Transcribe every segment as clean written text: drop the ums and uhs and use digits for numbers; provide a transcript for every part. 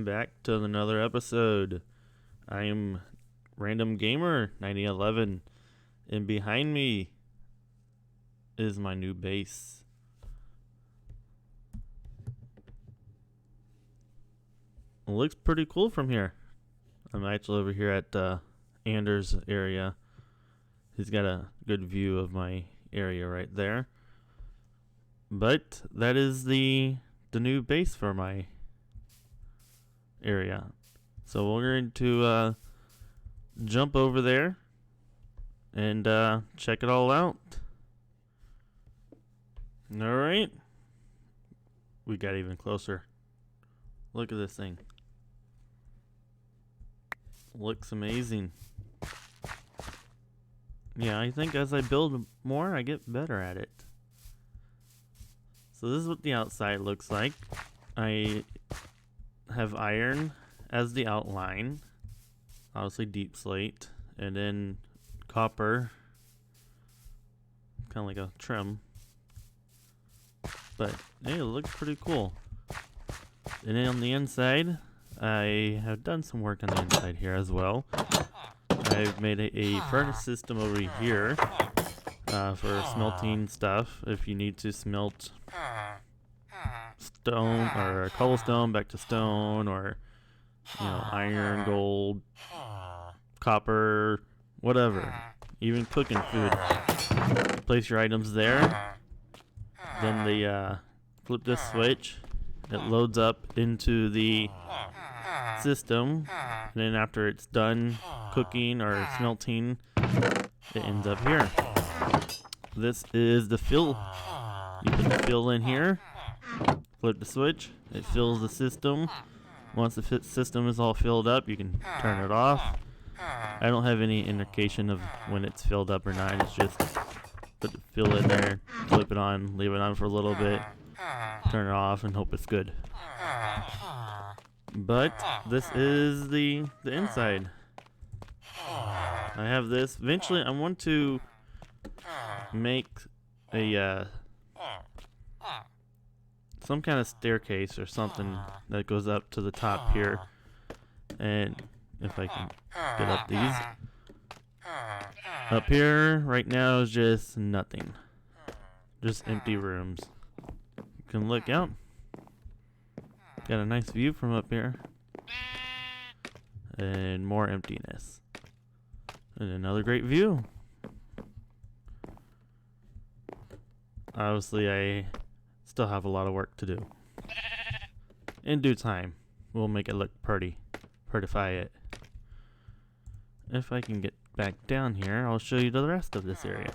back to another episode. I am Random Gamer 9011, and behind me is my new base. It looks pretty cool from here. I'm actually over here at Anders' area. He's got a good view of my area right there. But that is the new base for my area. So we're going to jump over there and check it all out. Alright. We got even closer. Look at this thing. Looks amazing. Yeah, I think as I build more, I get better at it. So this is what the outside looks like. I have iron as the outline, obviously deep slate, and then copper, kind of like a trim. But hey, it looks pretty cool. And then on the inside, I have done some work on the inside here as well. I've made a furnace system over here for smelting stuff. If you need to smelt stone or cobblestone back to stone, or iron, gold, copper, whatever, even cooking food. Place your items there, then they flip this switch, it loads up into the system, and then after it's done cooking or smelting, it ends up here. This is the fill. You put the fill in here, flip the switch, it fills the system. Once the system is all filled up, you can turn it off. I don't have any indication of when it's filled up or not. It's just put the fill in there, flip it on, leave it on for a little bit, turn it off, and hope it's good. But this is the inside. I have this. Eventually, I want to make a some kind of staircase or something that goes up to the top here. And if I can get up these. Up here right now is just nothing. Just empty rooms. You can look out. Got a nice view from up here. And more emptiness. And another great view. Obviously, I still have a lot of work to do. In due time, we'll make it look pretty. Prettify it. If I can get back down here, I'll show you the rest of this area.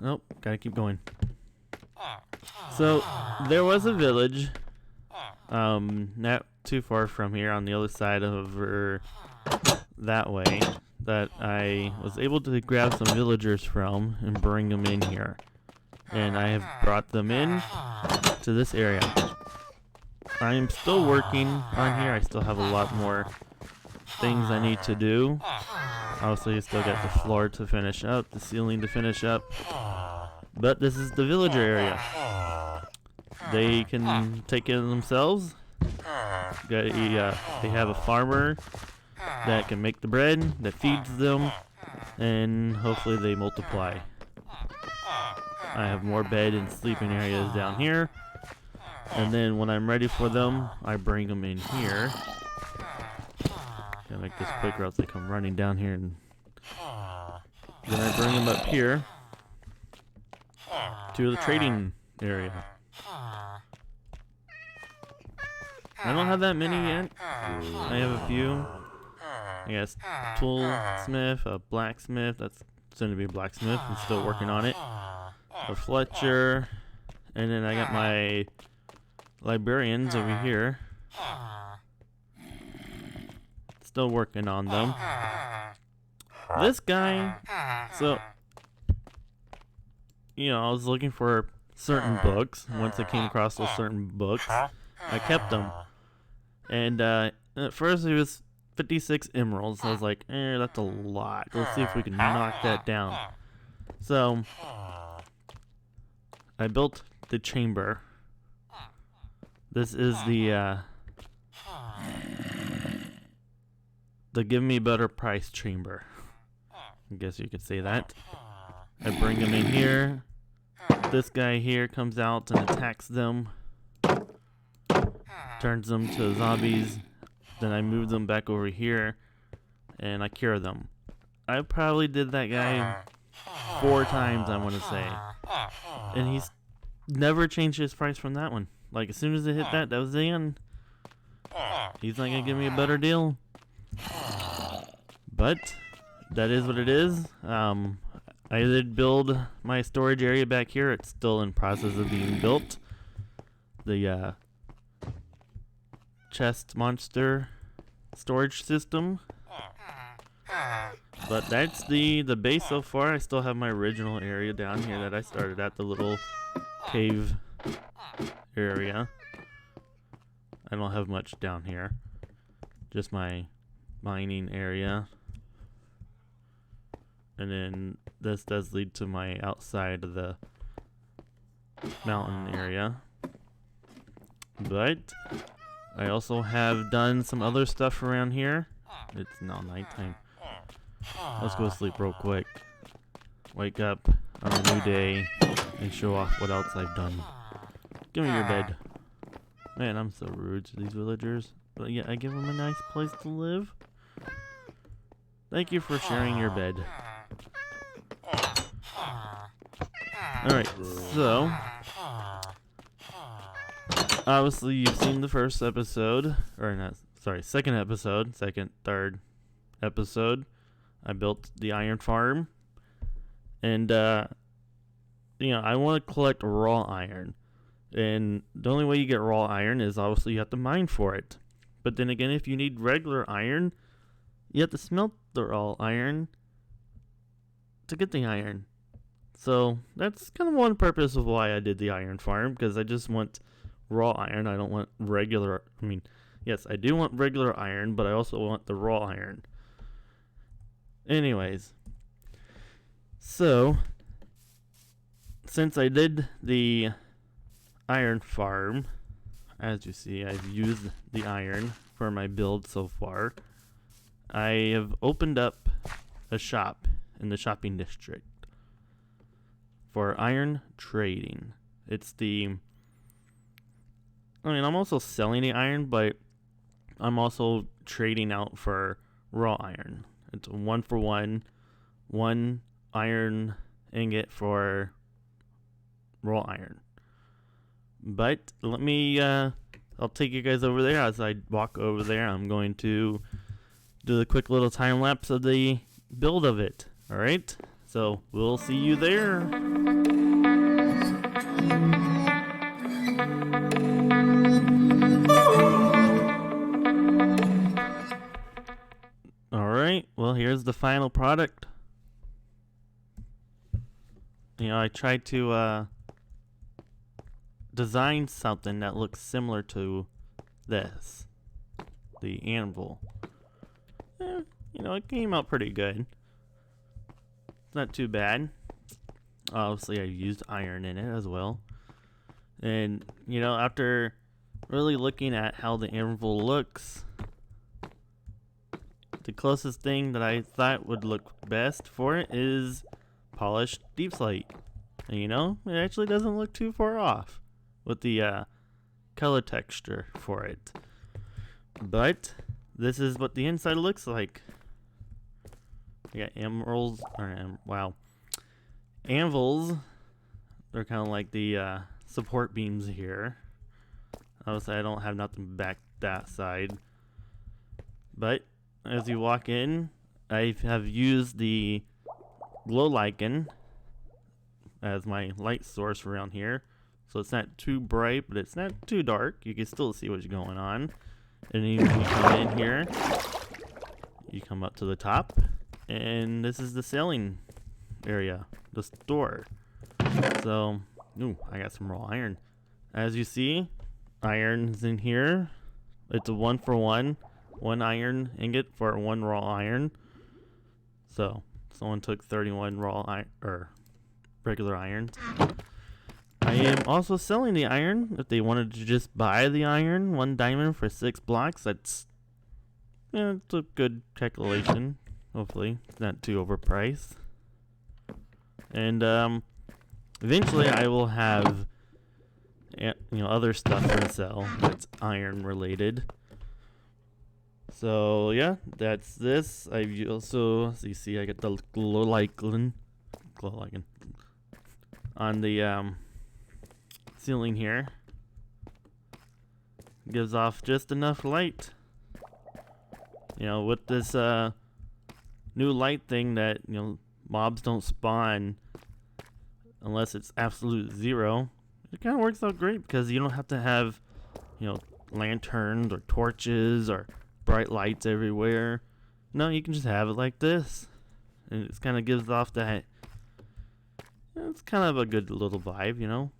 Nope, gotta keep going. So, there was a village, not too far from here on the other side over that way, that I was able to grab some villagers from and bring them in here. And I have brought them in to this area. I am still working on here. I still have a lot more things I need to do. Obviously, I still got the floor to finish up, the ceiling to finish up. But this is the villager area. They can take care of themselves. They have a farmer that can make the bread, that feeds them, and hopefully they multiply. I have more bed and sleeping areas down here. And then when I'm ready for them, I bring them in here. Gotta make this quick or else they come running down here. And then I bring them up here to the trading area. I don't have that many yet. I have a few. I guess toolsmith, a blacksmith. That's soon to be a blacksmith. I'm still working on it. A Fletcher, and then I got my librarians over here. Still working on them. This guy, so I was looking for certain books. Once I came across those certain books, I kept them. And at first it was 56 emeralds. I was like, that's a lot. Let's see if we can knock that down. So I built the chamber. This is the the give me better price chamber. I guess you could say that. I bring them in here. This guy here comes out and attacks them. Turns them to zombies. Then I move them back over here. And I cure them. I probably did that guy 4 times, I want to say. And he's never changed his price from that one. Like, as soon as it hit that was the end. He's not going to give me a better deal. But that is what it is. I did build my storage area back here. It's still in process of being built. The chest monster storage system. But that's the base so far. I still have my original area down here that I started at, the little cave area. I don't have much down here. Just my mining area. And then this does lead to my outside of the mountain area. But I also have done some other stuff around here. It's now nighttime. Let's go to sleep real quick. Wake up on a new day and show off what else I've done. Give me your bed. Man, I'm so rude to these villagers. But yeah, I give them a nice place to live. Thank you for sharing your bed. Alright, so obviously you've seen the first episode, or not, sorry, second episode, third episode. I built the iron farm, and you know, I want to collect raw iron, and the only way you get raw iron is obviously you have to mine for it. But then again, if you need regular iron, you have to smelt the raw iron to get the iron. So that's kind of one purpose of why I did the iron farm, because I just want raw iron. I don't want regular, I mean, yes, I do want regular iron, but I also want the raw iron. Anyways, so since I did the iron farm, as you see, I've used the iron for my build so far. I have opened up a shop in the shopping district for iron trading. It's the, I mean, I'm also selling the iron, but I'm also trading out for raw iron. It's 1-for-1, 1 iron ingot for raw iron. But let me, I'll take you guys over there. As I walk over there, I'm going to do the quick little time lapse of the build of it. Alright, so we'll see you there. Alright, well, here's the final product. You know, I tried to design something that looks similar to this, the anvil. You know, it came out pretty good. It's not too bad. Obviously, I used iron in it as well. And, you know, after really looking at how the anvil looks, the closest thing that I thought would look best for it is polished deep slate. And, you know, it actually doesn't look too far off with the color texture for it. But this is what the inside looks like. You got emeralds, or wow, anvils. They're kind of like the support beams here. Obviously, I don't have nothing back that side. But as you walk in, I have used the glow lichen as my light source around here. So it's not too bright, but it's not too dark. You can still see what's going on. And then when you come in here, you come up to the top. And this is the selling area, the store. So, ooh, I got some raw iron. As you see, iron's in here. It's a 1-for-1, 1 iron ingot for 1 raw iron. So, someone took 31 raw iron, or regular irons. I I am also selling the iron. If they wanted to just buy the iron, 1 diamond for 6 blocks, that's, yeah, it's a good calculation. Hopefully, it's not too overpriced. And eventually, I will have, other stuff to sell that's iron related. So yeah, that's this. I've also, as you see, I got the glow lichen on the ceiling here. Gives off just enough light. With this new light thing that mobs don't spawn unless it's absolute 0. It kind of works out great because you don't have to have lanterns or torches or bright lights everywhere. No, you can just have it like this, and it kind of gives off that. It's kind of a good little vibe, When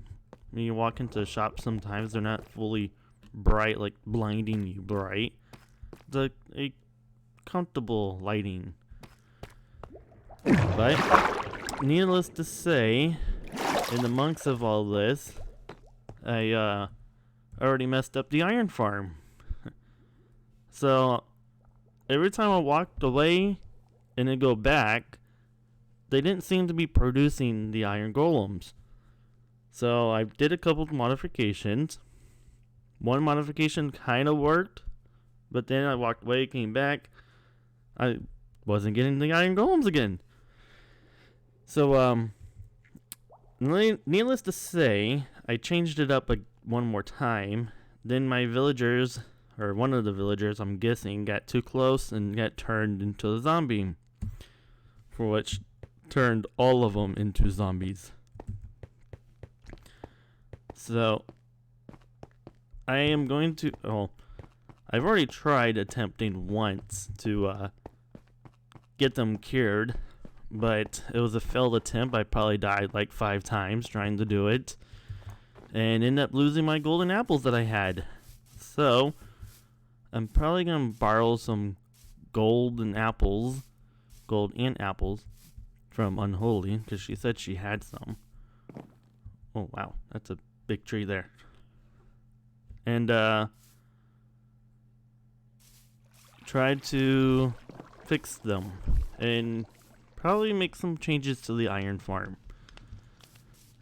you walk into a shop, sometimes they're not fully bright, like blinding you bright. It's a comfortable lighting. But needless to say, in amongst of all this, I already messed up the iron farm. So every time I walked away and then go back, they didn't seem to be producing the iron golems. So I did a couple of modifications. One modification kind of worked, but then I walked away, came back, I wasn't getting the iron golems again. So needless to say, I changed it up one more time. Then my villagers, or one of the villagers, I'm guessing, got too close and got turned into a zombie, for which turned all of them into zombies. So I am going to, I've already tried attempting once to get them cured, but it was a failed attempt. I probably died like 5 times trying to do it, and ended up losing my golden apples that I had. So I'm probably gonna borrow some gold and apples from Unholy, because she said she had some. Oh wow, that's a big tree there. And tried to fix them and probably make some changes to the iron farm.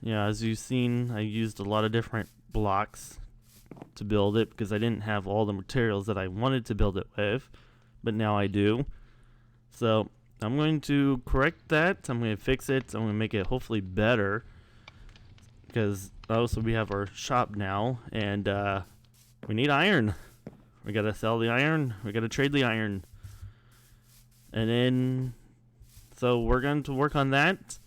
Yeah, as you've seen, I used a lot of different blocks to build it because I didn't have all the materials that I wanted to build it with, but now I do. So I'm going to correct that. I'm going to fix it. I'm going to make it hopefully better, because also we have our shop now, and we need iron. We gotta sell the iron. We gotta trade the iron. And then, so we're going to work on that.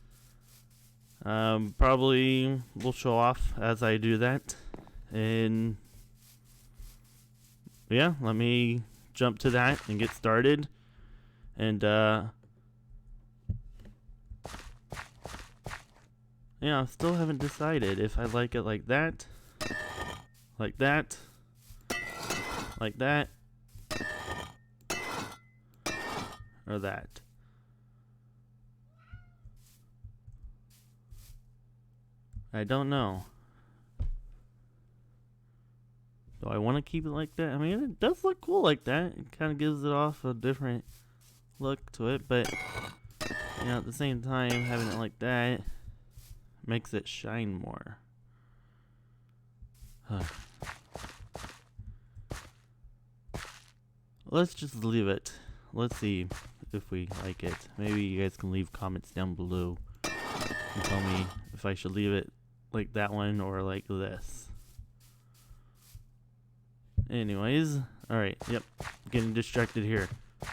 Probably we'll show off as I do that. And yeah, let me jump to that and get started. And yeah, I still haven't decided if I like it like that, like that, like that, or that. I don't know. Do I want to keep it like that? I mean, it does look cool like that. It kind of gives it off a different look to it, but at the same time, having it like that makes it shine more. Let's just leave it. Let's see if we like it. Maybe you guys can leave comments down below and tell me if I should leave it like that one or like this. Anyways, alright, yep, getting distracted here.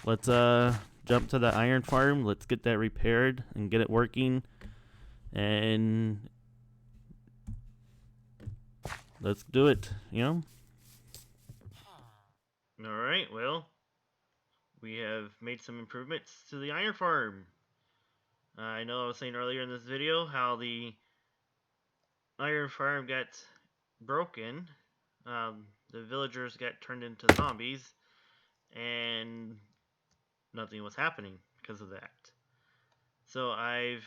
Let's jump to the iron farm. Let's get that repaired and get it working. And let's do it, Alright, well, we have made some improvements to the iron farm. I know I was saying earlier in this video how the iron farm got broken. The villagers got turned into zombies, and nothing was happening because of that. So I've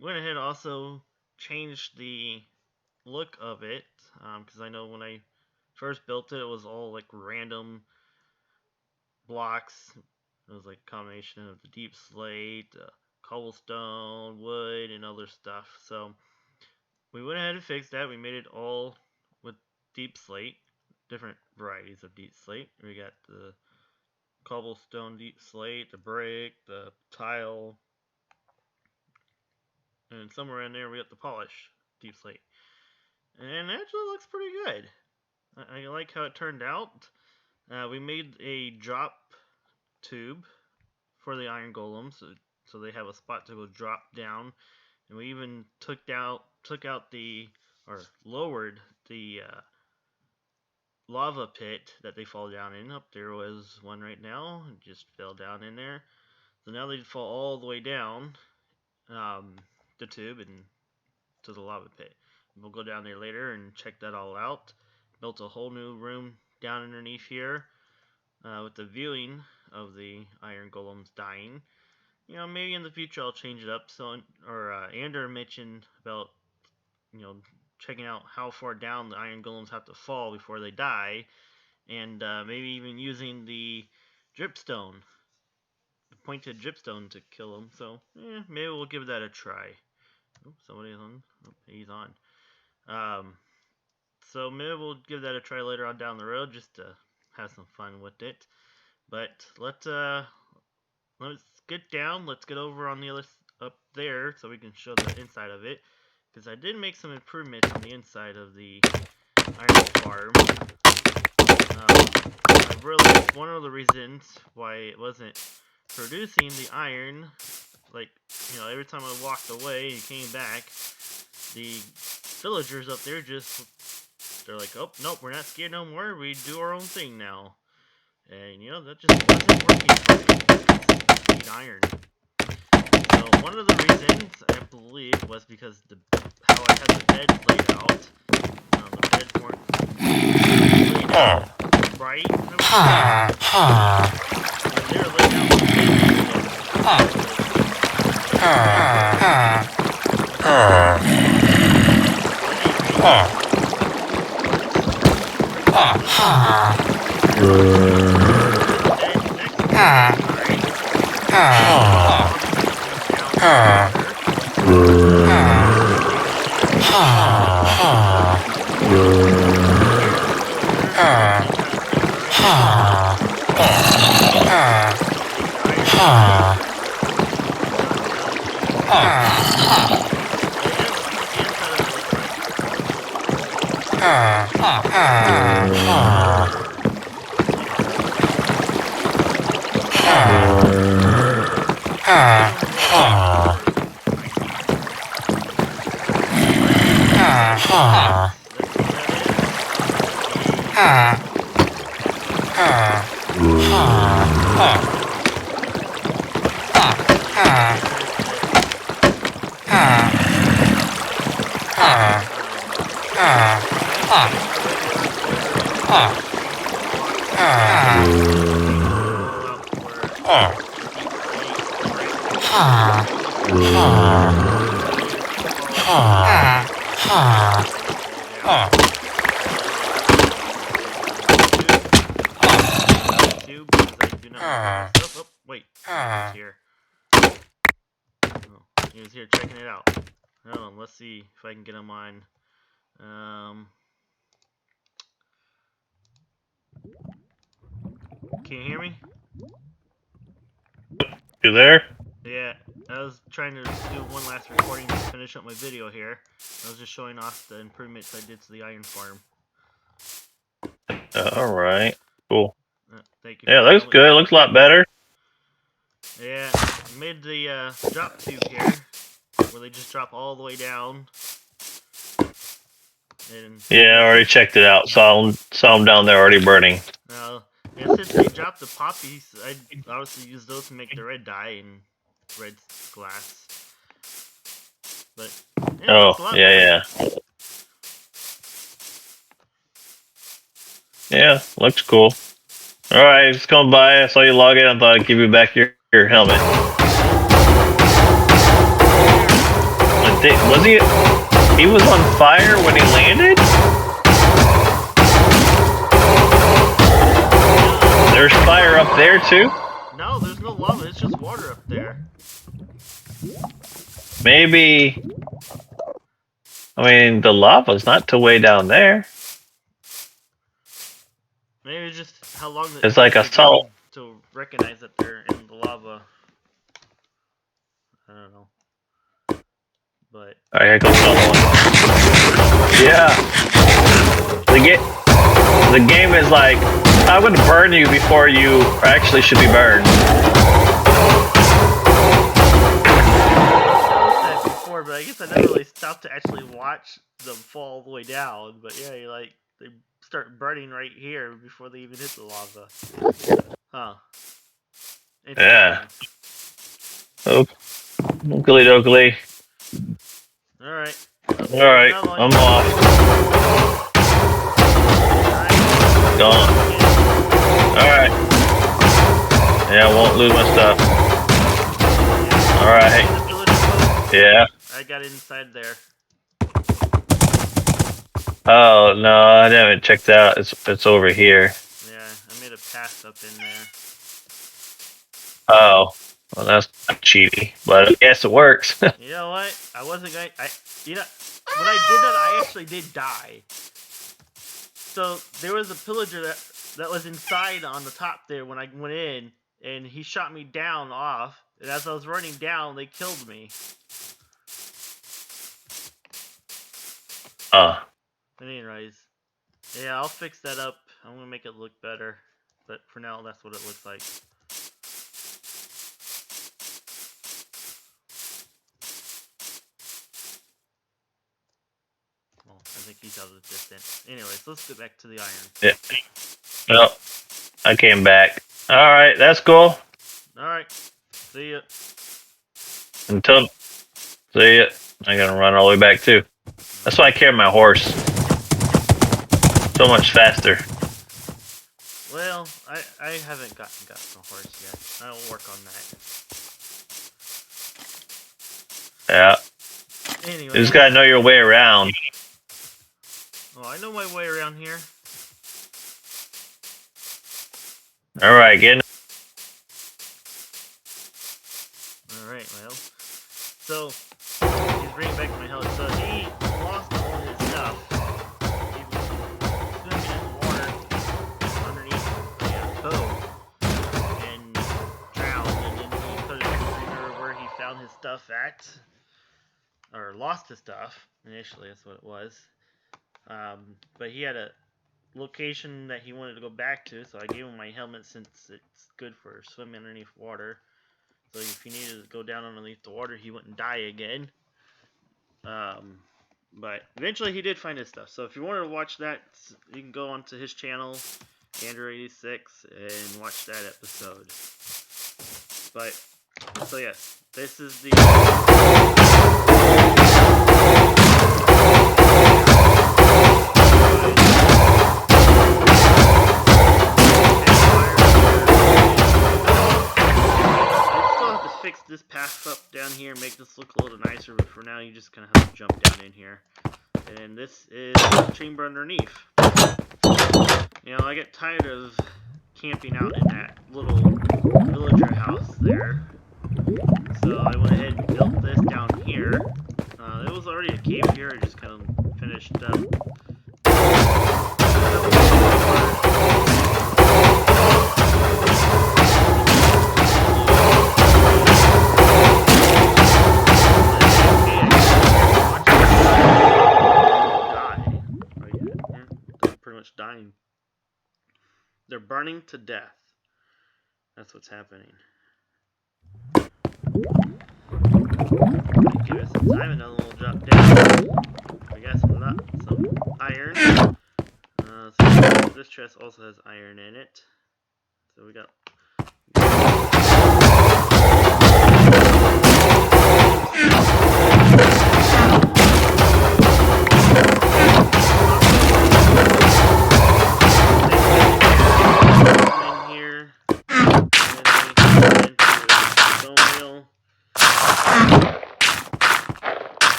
went ahead and also changed the look of it, because I know when I first built it, it was all like random blocks. It was like a combination of the deep slate, cobblestone, wood, and other stuff. So we went ahead and fixed that. We made it all with deep slate, different varieties of deep slate. We got the cobblestone deep slate, the brick, the tile, and somewhere in there we got the polish deep slate. And it actually looks pretty good. I like how it turned out. We made a drop tube for the iron golems, so they have a spot to go drop down. And we even took out the, or lowered the lava pit that they fall down in. Up there was one right now, it just fell down in there. So now they fall all the way down the tube and to the lava pit. We'll go down there later and check that all out. Built a whole new room down underneath here with the viewing of the iron golems dying. You know, maybe in the future I'll change it up. So, or Ander mentioned about, you know, checking out how far down the iron golems have to fall before they die, and maybe even using the dripstone, the pointed dripstone to kill them. So, maybe we'll give that a try. Oh, somebody's on. Oh, he's on. So maybe we'll give that a try later on down the road, just to have some fun with it. But let's get down. Let's get over on the other up there so we can show the inside of it. Because I did make some improvements on the inside of the iron farm. I realized one of the reasons why it wasn't producing the iron, like, you know, every time I walked away and came back, the villagers up there they're like, oh, nope, we're not scared no more, we do our own thing now. And, you know, that just wasn't working for me. I need iron. So one of the reasons, I believe, was because how I had the beds laid out. The beds weren't laid out right. They were laid Wait, he's here. Oh, he was here checking it out. Hold on, let's see if I can get him on. Can you hear me? You there? Yeah, I was trying to do one last recording to finish up my video here. I was just showing off the improvements I did to the iron farm. Alright, cool. Thank you. Yeah, looks good. Looks a lot better. Yeah, I made the drop tube here, where they just drop all the way down. And yeah, I already checked it out. Saw them down there already burning. And since they dropped the poppies, I obviously use those to make the red dye and red glass. But oh, yeah. Yeah, looks cool. Alright, just come by. I saw you log in. I thought I'd give you back your helmet. Was he He was on fire when he landed? There's fire up there too? No, there's no lava. It's just water up there. Maybe... I mean, the lava's not too way down there. Maybe it's just how long It's like a salt. to recognize that they're in the lava. I don't know. But Alright, here comes another one. Yeah. The game is like, I'm gonna burn you before you actually should be burned. I said before, but I guess I never really stopped to actually watch them fall all the way down. But yeah, you're like, they start burning right here before they even hit the lava. Huh. Yeah. Oh, oogly doogly. Alright. Alright, I'm off. Gone. Alright. Yeah, I won't lose my stuff. Alright. Yeah. I got inside there. Oh, no, I haven't checked out. It's over here. Yeah, I made a path up in there. Oh. Well, that's not cheaty, but I guess it works. You know what? I wasn't going. You know, when I did that, I actually did die. So there was a pillager that was inside on the top there when I went in, and he shot me down off. And as I was running down, they killed me. But anyways, yeah, I'll fix that up. I'm gonna make it look better. But for now, that's what it looks like. Well, I think he's out of the distance. Anyways, let's get back to the iron. Yeah. Well, I came back. Alright, that's cool. Alright. See ya. See ya. I'm gonna run all the way back too. That's why I carry my horse. So much faster. Well, I haven't gotten a horse yet. I'll work on that. Yeah. Anyway. You just gotta know your way around. Oh, I know my way around here. Alright, get in. Alright, well. So, he's bringing back my health. So he lost all his stuff. He was swimming in the water underneath the boat and drowned. And then he couldn't remember where he found his stuff at. Or lost his stuff. Initially, that's what it was. But he had a location that he wanted to go back to, so I gave him my helmet since it's good for swimming underneath water. So if he needed to go down underneath the water, he wouldn't die again. But eventually he did find his stuff. So if you wanted to watch that, you can go onto his channel, Andrew86, and watch that episode. But, so yes, this is the... Fix this path up down here, make this look a little nicer, but for now you just kind of have to jump down in here. And this is the chamber underneath. You know, I get tired of camping out in that little villager house there. So I went ahead and built this down here. It was already a cave here, I just kind of finished up. Dying. They're burning to death. That's what's happening. Give it some time, another little drop down. I got some iron. So this chest also has iron in it. So we got.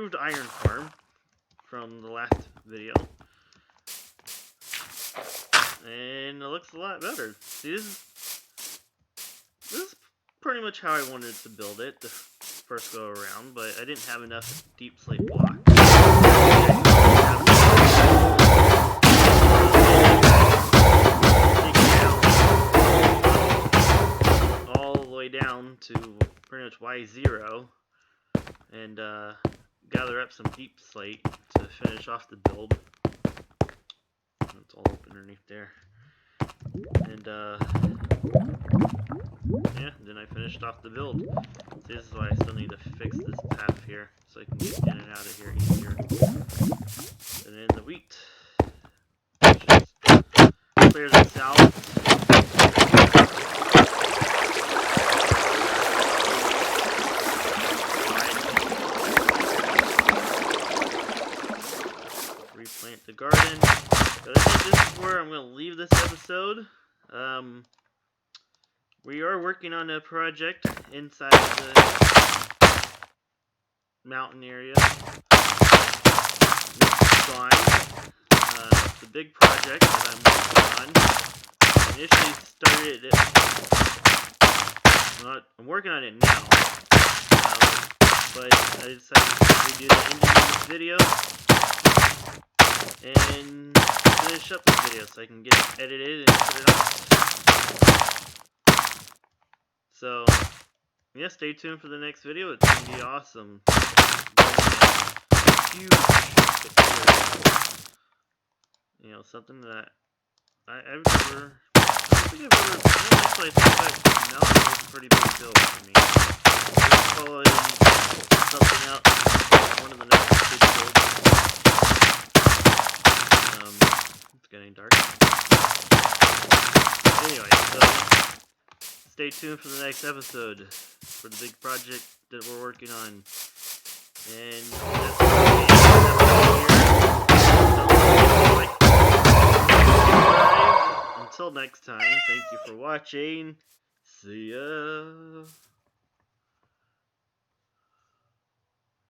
improved iron farm from the last video. And it looks a lot better. See, this is pretty much how I wanted to build it the first go around, but I didn't have enough deep slate blocks. All the way down to pretty much Y0 and gather up some deep slate to finish off the build. It's all up underneath there. And yeah, then I finished off the build. See, this is why I still need to fix this path here so I can get in and out of here easier. And then the wheat. Just clear this out. Replant the garden. But I think this is where I'm going to leave this episode. We are working on a project inside the mountain area. Next slide. The big project that I'm working on. I initially started it. I'm working on it now. But I decided to redo the ending of this video and finish up this video so I can get it edited and put it out. So, yeah, stay tuned for the next video. It's going to be awesome. Huge area. You know, something that I've never... I don't think I've ever... Actually, I think that mountain was a pretty big hill for me. There's probably something out one of the next big builds. It's getting dark. Anyway, so... Stay tuned for the next episode for the big project that we're working on. And that's it. Until next time, thank you for watching. See ya.